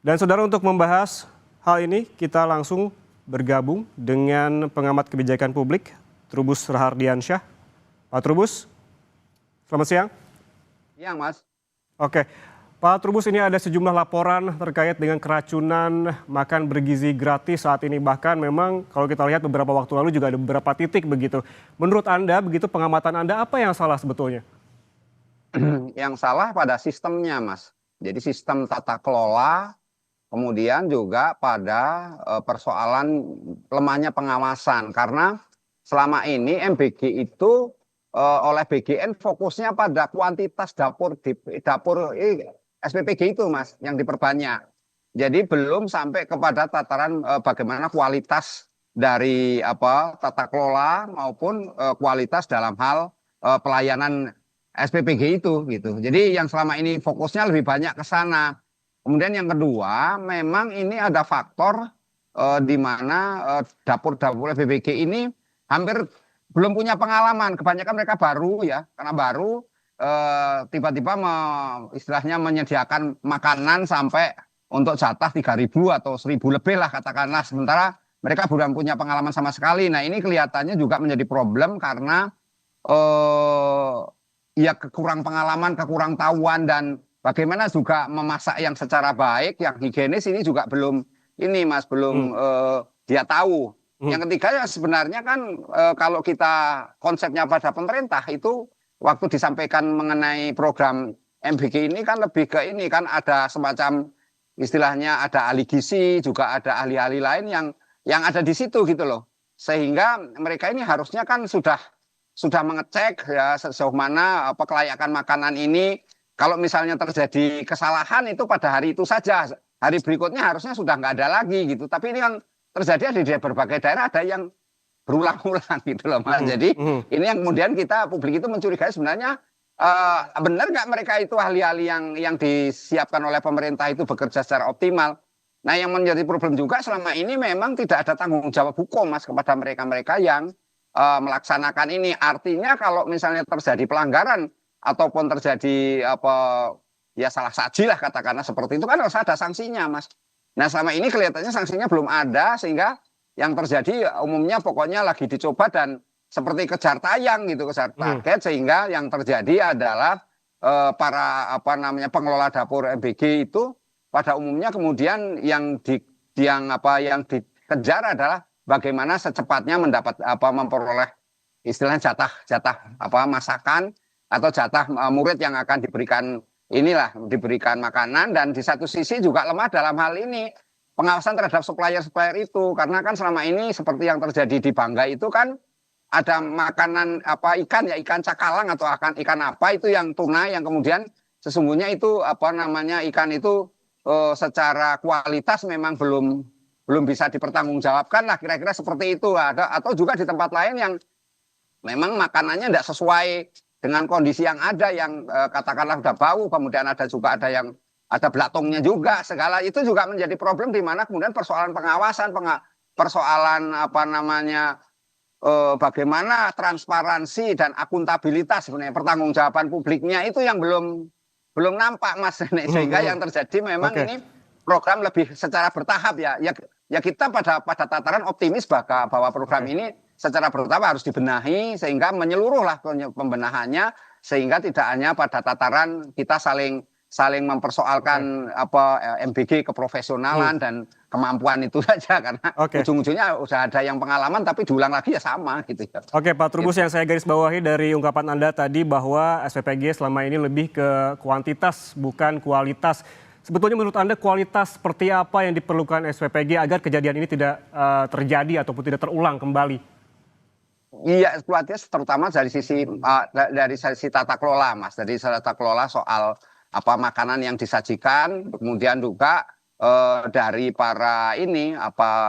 Dan saudara, untuk membahas hal ini kita langsung bergabung dengan pengamat kebijakan publik Trubus Rahardiansyah. Pak Trubus, selamat siang. Iya, Mas. Oke, Pak Trubus, ini ada sejumlah laporan terkait dengan keracunan makan bergizi gratis saat ini. Bahkan memang kalau kita lihat beberapa waktu lalu juga ada beberapa titik begitu. Menurut Anda, begitu pengamatan Anda, apa yang salah sebetulnya? Yang salah pada sistemnya, Mas. Jadi sistem tata kelola, kemudian juga pada persoalan lemahnya pengawasan. Karena selama ini MBG itu oleh BGN fokusnya pada kuantitas dapur SPPG itu, Mas, yang diperbanyak. Jadi belum sampai kepada tataran bagaimana kualitas dari tata kelola maupun kualitas dalam hal pelayanan SPPG itu gitu. Jadi yang selama ini fokusnya lebih banyak ke sana. Kemudian yang kedua, memang ini ada faktor di mana dapur-dapur SPPG ini hampir belum punya pengalaman. Kebanyakan mereka baru ya, karena baru tiba-tiba istilahnya menyediakan makanan sampai untuk jatah 3.000 atau 1.000 lebih lah katakanlah. Sementara mereka belum punya pengalaman sama sekali. Nah ini kelihatannya juga menjadi problem karena ya kekurang pengalaman, kekurang tahuan, dan bagaimana juga memasak yang secara baik, yang higienis ini juga belum ini, Mas, belum dia tahu. Yang ketiga ya sebenarnya kan kalau kita konsepnya pada pemerintah itu waktu disampaikan mengenai program MBG ini kan lebih ke ini kan ada semacam istilahnya ada ahli gizi, juga ada ahli-ahli lain yang ada di situ gitu loh. Sehingga mereka ini harusnya kan sudah mengecek ya sejauh mana kelayakan makanan ini. Kalau misalnya terjadi kesalahan itu pada hari itu saja, hari berikutnya harusnya sudah nggak ada lagi gitu. Tapi ini yang terjadi di berbagai daerah ada yang berulang-ulang gitu loh, Mas. Jadi ini yang kemudian kita publik itu mencurigai sebenarnya benar nggak mereka itu ahli-ahli yang disiapkan oleh pemerintah itu bekerja secara optimal. Nah yang menjadi problem juga selama ini memang tidak ada tanggung jawab hukum, Mas, kepada mereka-mereka yang melaksanakan ini. Artinya kalau misalnya terjadi pelanggaran ataupun terjadi ya salah saji lah katakanlah seperti itu kan harus ada sanksinya, Mas. Nah selama ini kelihatannya sanksinya belum ada sehingga yang terjadi umumnya pokoknya lagi dicoba dan seperti kejar tayang gitu, kejar target, sehingga yang terjadi adalah para pengelola dapur MBG itu pada umumnya kemudian yang dikejar adalah bagaimana secepatnya memperoleh istilahnya jatah masakan atau jatah murid yang akan diberikan makanan. Dan di satu sisi juga lemah dalam hal ini pengawasan terhadap supplier itu, karena kan selama ini seperti yang terjadi di Bangga itu kan ada makanan ikan cakalang atau ikan apa itu yang tuna yang kemudian sesungguhnya itu ikan itu secara kualitas memang belum bisa dipertanggungjawabkan lah, kira-kira seperti itu. Atau juga di tempat lain yang memang makanannya tidak sesuai dengan kondisi yang ada, yang katakanlah udah bau, kemudian ada yang ada belatungnya juga, segala itu juga menjadi problem di mana kemudian persoalan pengawasan, persoalan bagaimana transparansi dan akuntabilitas sebenarnya pertanggungjawaban publiknya itu yang belum nampak, Mas. Sehingga yang terjadi memang ini program lebih secara bertahap ya kita pada tataran optimis bahwa program ini secara bertahap harus dibenahi sehingga menyeluruhlah pembenahannya, sehingga tidak hanya pada tataran kita saling mempersoalkan MBG keprofesionalan dan kemampuan itu saja, karena ujung-ujungnya udah ada yang pengalaman tapi diulang lagi ya sama gitu ya. Oke, Pak Trubus, yang saya garis bawahi dari ungkapan Anda tadi bahwa SPPG selama ini lebih ke kuantitas bukan kualitas. Sebetulnya menurut Anda kualitas seperti apa yang diperlukan SPPG agar kejadian ini tidak terjadi ataupun tidak terulang kembali? Iya, kualitas terutama dari sisi tata kelola, Mas. Dari tata kelola soal makanan yang disajikan, kemudian juga dari para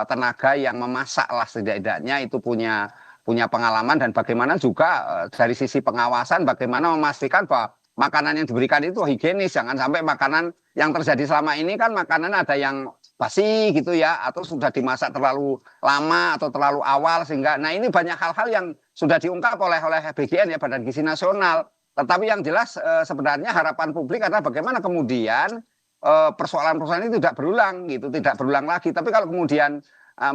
tenaga yang memasak lah, setidaknya itu punya pengalaman, dan bagaimana juga dari sisi pengawasan bagaimana memastikan bahwa makanan yang diberikan itu higienis. Jangan sampai makanan yang terjadi selama ini kan makanan ada yang basi gitu ya, atau sudah dimasak terlalu lama atau terlalu awal, sehingga ini banyak hal-hal yang sudah diungkap oleh BGN ya, Badan Gizi Nasional. Tetapi yang jelas sebenarnya harapan publik adalah bagaimana kemudian persoalan-persoalan itu tidak berulang gitu, tidak berulang lagi. Tapi kalau kemudian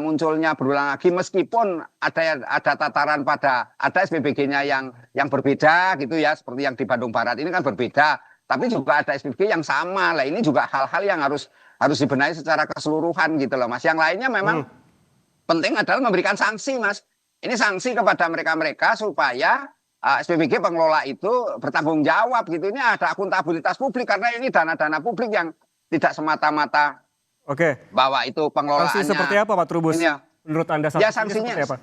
munculnya berulang lagi, meskipun ada tataran pada ada SPBG-nya yang berbeda gitu ya, seperti yang di Bandung Barat ini kan berbeda, tapi juga ada SPBG yang sama lah. Ini juga hal-hal yang harus dibenahi secara keseluruhan gitu loh, Mas. Yang lainnya memang penting adalah memberikan sanksi, Mas. Ini sanksi kepada mereka-mereka supaya SPBG pengelola itu bertanggung jawab gitu. Ini ada akuntabilitas publik karena ini dana-dana publik yang tidak semata-mata bahwa itu pengelolaannya. Sanksi seperti apa, Pak Trubus? Ya. Menurut Anda sanksinya seperti apa?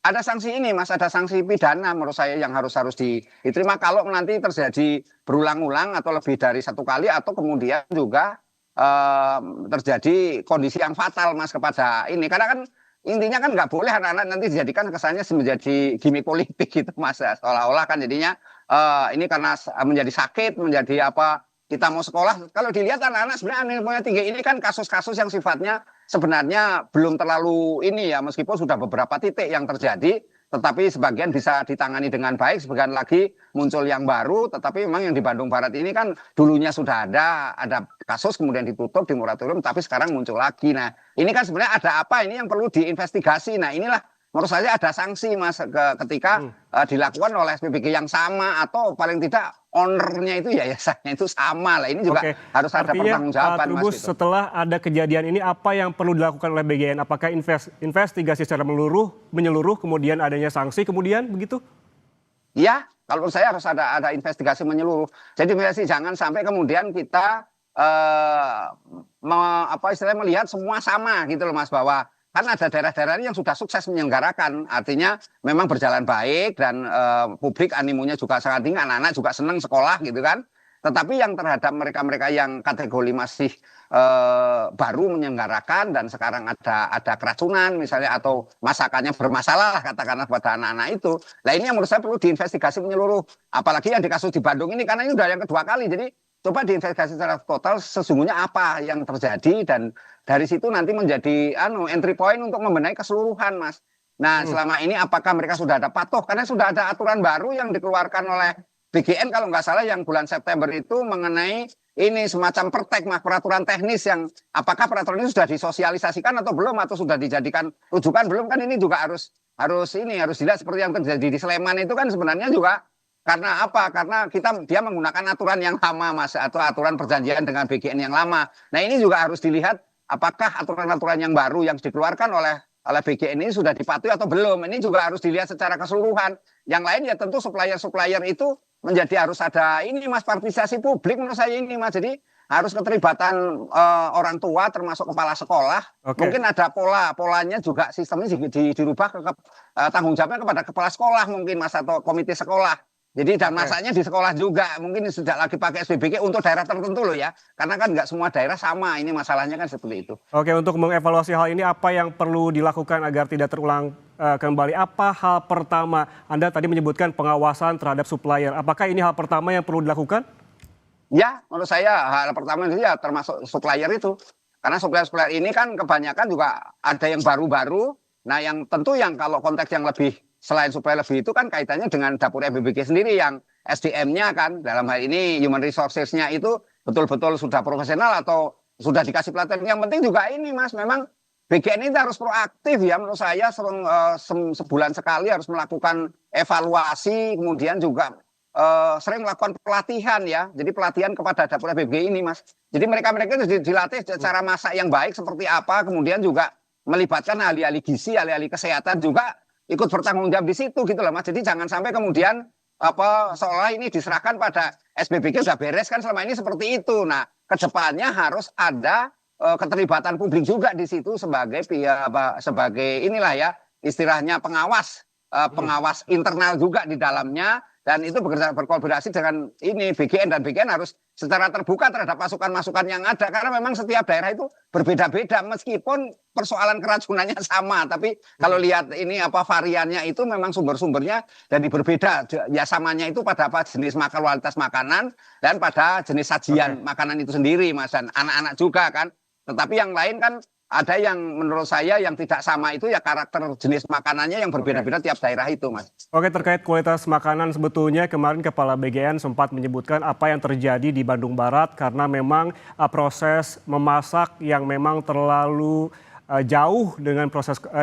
Ada sanksi ini, Mas, ada sanksi pidana menurut saya yang harus diterima kalau nanti terjadi berulang-ulang atau lebih dari satu kali atau kemudian juga terjadi kondisi yang fatal, Mas, kepada ini. Karena kan intinya kan nggak boleh anak-anak nanti dijadikan kesannya menjadi gimmick politik gitu, Mas. Seolah-olah kan jadinya ini karena menjadi sakit, menjadi apa, kita mau sekolah. Kalau dilihat anak-anak sebenarnya anemia tinggi ini kan kasus-kasus yang sifatnya sebenarnya belum terlalu ini ya, meskipun sudah beberapa titik yang terjadi, tetapi sebagian bisa ditangani dengan baik, sebagian lagi muncul yang baru. Tetapi memang yang di Bandung Barat ini kan dulunya sudah ada kasus kemudian ditutup di moratorium, tapi sekarang muncul lagi. Nah, ini kan sebenarnya ada apa ini yang perlu diinvestigasi. Nah, inilah menurut saya ada sanksi, Mas, ketika dilakukan oleh SPBG yang sama atau paling tidak ownernya itu yayasannya itu sama lah. Ini juga harus ada pertanggungjawaban, Mas. Gitu. Setelah ada kejadian ini apa yang perlu dilakukan oleh BGN? Apakah investigasi secara menyeluruh, kemudian adanya sanksi, kemudian begitu? Iya, kalau menurut saya harus ada investigasi menyeluruh. Jadi jangan sampai kemudian kita istilahnya melihat semua sama gitu loh, Mas, bahwa kan ada daerah-daerah yang sudah sukses menyelenggarakan, artinya memang berjalan baik dan publik animonya juga sangat tinggi, anak-anak juga senang sekolah gitu kan. Tetapi yang terhadap mereka-mereka yang kategori masih baru menyelenggarakan dan sekarang ada keracunan misalnya atau masakannya bermasalah katakanlah pada anak-anak itu. Nah ini yang menurut saya perlu diinvestigasi menyeluruh. Apalagi yang di kasus di Bandung ini karena ini sudah yang kedua kali. Jadi coba diinvestigasi secara total sesungguhnya apa yang terjadi dan dari situ nanti menjadi entry point untuk membenahi keseluruhan, Mas. Nah, selama ini apakah mereka sudah ada patuh? Karena sudah ada aturan baru yang dikeluarkan oleh BGN kalau nggak salah yang bulan September itu mengenai ini semacam pertek, Mas, peraturan teknis yang apakah peraturan ini sudah disosialisasikan atau belum atau sudah dijadikan rujukan belum, kan ini juga harus dilihat seperti yang terjadi di Sleman itu kan sebenarnya juga karena apa? Karena dia menggunakan aturan yang lama, Mas, atau aturan perjanjian dengan BGN yang lama. Nah, ini juga harus dilihat apakah aturan-aturan yang baru yang dikeluarkan oleh BGN ini sudah dipatuhi atau belum. Ini juga harus dilihat secara keseluruhan. Yang lain ya tentu supplier-supplier itu menjadi harus ada ini, Mas, partisipasi publik menurut saya ini, Mas. Jadi harus keterlibatan orang tua termasuk kepala sekolah. Mungkin ada polanya juga sistemnya dirubah ke tanggung jawabnya kepada kepala sekolah mungkin, Mas, atau komite sekolah. Jadi dan masanya di sekolah juga mungkin sudah lagi pakai SPBG untuk daerah tertentu loh ya. Karena kan nggak semua daerah sama, ini masalahnya kan seperti itu. Oke, untuk mengevaluasi hal ini apa yang perlu dilakukan agar tidak terulang kembali? Apa hal pertama? Anda tadi menyebutkan pengawasan terhadap supplier. Apakah ini hal pertama yang perlu dilakukan? Ya, menurut saya hal pertama itu ya termasuk supplier itu. Karena supplier-supplier ini kan kebanyakan juga ada yang baru-baru. Nah yang tentu yang kalau konteks yang lebih selain supplier lebih itu kan kaitannya dengan dapur SPBG sendiri yang SDM-nya kan dalam hal ini human resources-nya itu betul-betul sudah profesional atau sudah dikasih pelatihan. Yang penting juga ini, Mas, memang BGN ini harus proaktif ya menurut saya sebulan sekali harus melakukan evaluasi kemudian juga sering melakukan pelatihan ya. Jadi pelatihan kepada dapur SPBG ini, Mas. Jadi mereka-mereka itu dilatih cara masak yang baik seperti apa, kemudian juga melibatkan ahli-ahli gizi, ahli-ahli kesehatan juga ikut bertanggung jawab di situ gitu loh, Mas. Jadi jangan sampai kemudian seolah ini diserahkan pada SPBG sudah beres kan selama ini seperti itu. Nah, kedepannya harus ada keterlibatan publik juga di situ sebagai inilah ya istilahnya pengawas internal juga di dalamnya. Dan itu berkolaborasi dengan ini BGN dan BGN harus secara terbuka terhadap masukan-masukan yang ada karena memang setiap daerah itu berbeda-beda meskipun persoalan keracunannya sama tapi kalau lihat ini variannya itu memang sumber-sumbernya dari berbeda ya samanya itu pada jenis kualitas makanan dan pada jenis sajian makanan itu sendiri, Mas, dan anak-anak juga kan. Tetapi yang lain kan ada yang menurut saya yang tidak sama itu ya karakter jenis makanannya yang berbeda-beda tiap daerah itu, Mas. Oke, terkait kualitas makanan sebetulnya kemarin Kepala BGN sempat menyebutkan apa yang terjadi di Bandung Barat karena memang proses memasak yang memang terlalu jauh dengan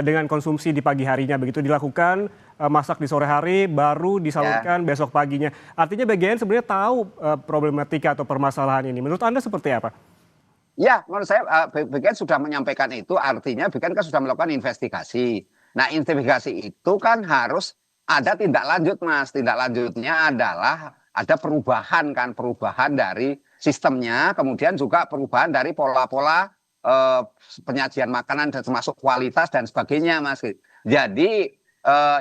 dengan konsumsi di pagi harinya, begitu dilakukan masak di sore hari baru disalurkan besok paginya. Artinya BGN sebenarnya tahu problematika atau permasalahan ini. Menurut Anda seperti apa? Ya, menurut saya BGN sudah menyampaikan itu, artinya BGN kan sudah melakukan investigasi. Nah, investigasi itu kan harus ada tindak lanjut, Mas. Tindak lanjutnya adalah ada perubahan kan, perubahan dari sistemnya, kemudian juga perubahan dari pola-pola penyajian makanan dan termasuk kualitas dan sebagainya, Mas. Jadi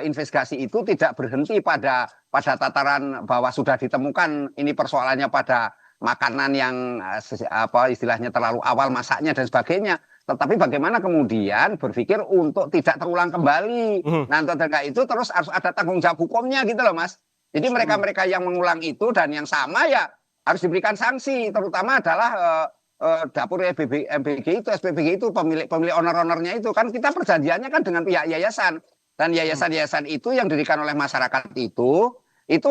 investigasi itu tidak berhenti pada tataran bahwa sudah ditemukan ini persoalannya pada makanan yang apa istilahnya terlalu awal masaknya dan sebagainya. Tetapi bagaimana kemudian berpikir untuk tidak terulang kembali. Nah, untuk itu terus harus ada tanggung jawab hukumnya gitu loh, Mas. Jadi mereka-mereka yang mengulang itu dan yang sama ya harus diberikan sanksi. Terutama adalah dapur MBG itu, SPBG itu, pemilik owner-ownernya itu. Kan kita perjanjiannya kan dengan pihak yayasan. Dan yayasan-yayasan itu yang didirikan oleh masyarakat itu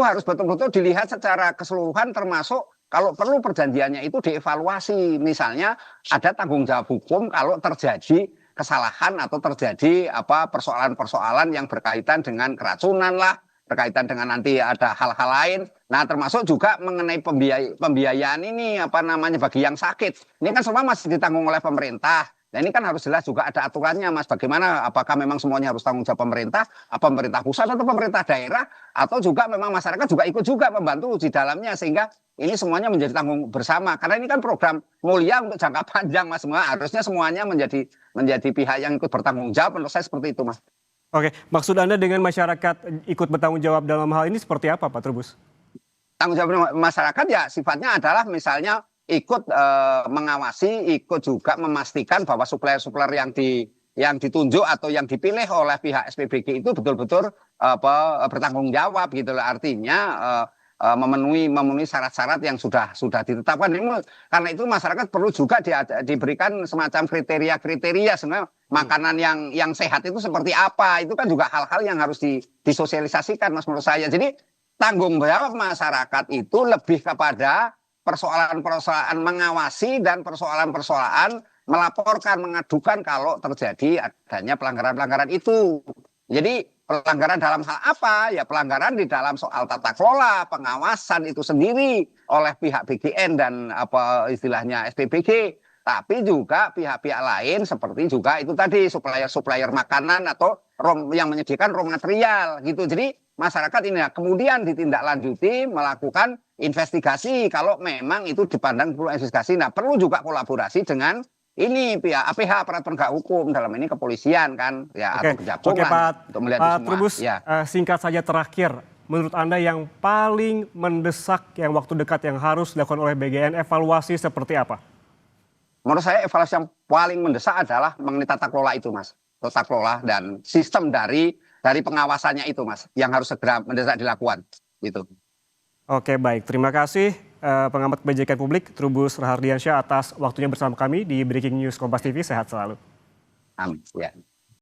harus betul-betul dilihat secara keseluruhan termasuk kalau perlu perjanjiannya itu dievaluasi. Misalnya ada tanggung jawab hukum kalau terjadi kesalahan atau terjadi persoalan-persoalan yang berkaitan dengan keracunan lah, berkaitan dengan nanti ada hal-hal lain. Nah, termasuk juga mengenai pembiayaan ini bagi yang sakit. Ini kan semua masih ditanggung oleh pemerintah. Nah, ini kan harus jelas juga ada aturannya, Mas. Bagaimana, apakah memang semuanya harus tanggung jawab pemerintah, pemerintah pusat atau pemerintah daerah, atau juga memang masyarakat juga ikut juga membantu di dalamnya sehingga ini semuanya menjadi tanggung bersama. Karena ini kan program mulia untuk jangka panjang, Mas. Harusnya semuanya menjadi pihak yang ikut bertanggung jawab. Menurut saya seperti itu, Mas. Oke, maksud Anda dengan masyarakat ikut bertanggung jawab dalam hal ini seperti apa, Pak Trubus? Tanggung jawab masyarakat ya sifatnya adalah misalnya ikut mengawasi, ikut juga memastikan bahwa supplier-supplier yang ditunjuk atau yang dipilih oleh pihak SPBG itu betul-betul bertanggung jawab gitu loh. Artinya memenuhi syarat-syarat yang sudah ditetapkan. Karena itu masyarakat perlu juga diberikan semacam kriteria-kriteria sebenarnya makanan yang sehat itu seperti apa. Itu kan juga hal-hal yang harus disosialisasikan, Mas, menurut saya. Jadi tanggung jawab masyarakat itu lebih kepada persoalan-persoalan mengawasi dan persoalan-persoalan melaporkan, mengadukan kalau terjadi adanya pelanggaran-pelanggaran itu. Jadi pelanggaran dalam hal apa? Ya pelanggaran di dalam soal tata kelola, pengawasan itu sendiri oleh pihak BGN dan istilahnya SPBG. Tapi juga pihak-pihak lain seperti juga itu tadi supplier-supplier makanan atau yang menyediakan raw material gitu. Jadi masyarakat ini kemudian ditindaklanjuti melakukan investigasi kalau memang itu dipandang perlu investigasi. Nah, perlu juga kolaborasi dengan ini pihak APH, aparat penegak hukum, dalam ini kepolisian kan ya atau kejaksaan untuk melihat Pak semua. Trubus, Ya. Singkat saja terakhir, menurut Anda yang paling mendesak yang waktu dekat yang harus dilakukan oleh BGN evaluasi seperti apa? Menurut saya evaluasi yang paling mendesak adalah mengenai tata kelola itu, Mas. Tata kelola dan sistem dari pengawasannya itu, Mas, yang harus segera mendesak dilakukan gitu. Oke, baik. Terima kasih pengamat kebijakan publik Trubus Rahardiansyah atas waktunya bersama kami di Breaking News Kompas TV. Sehat selalu. Amin. Ya.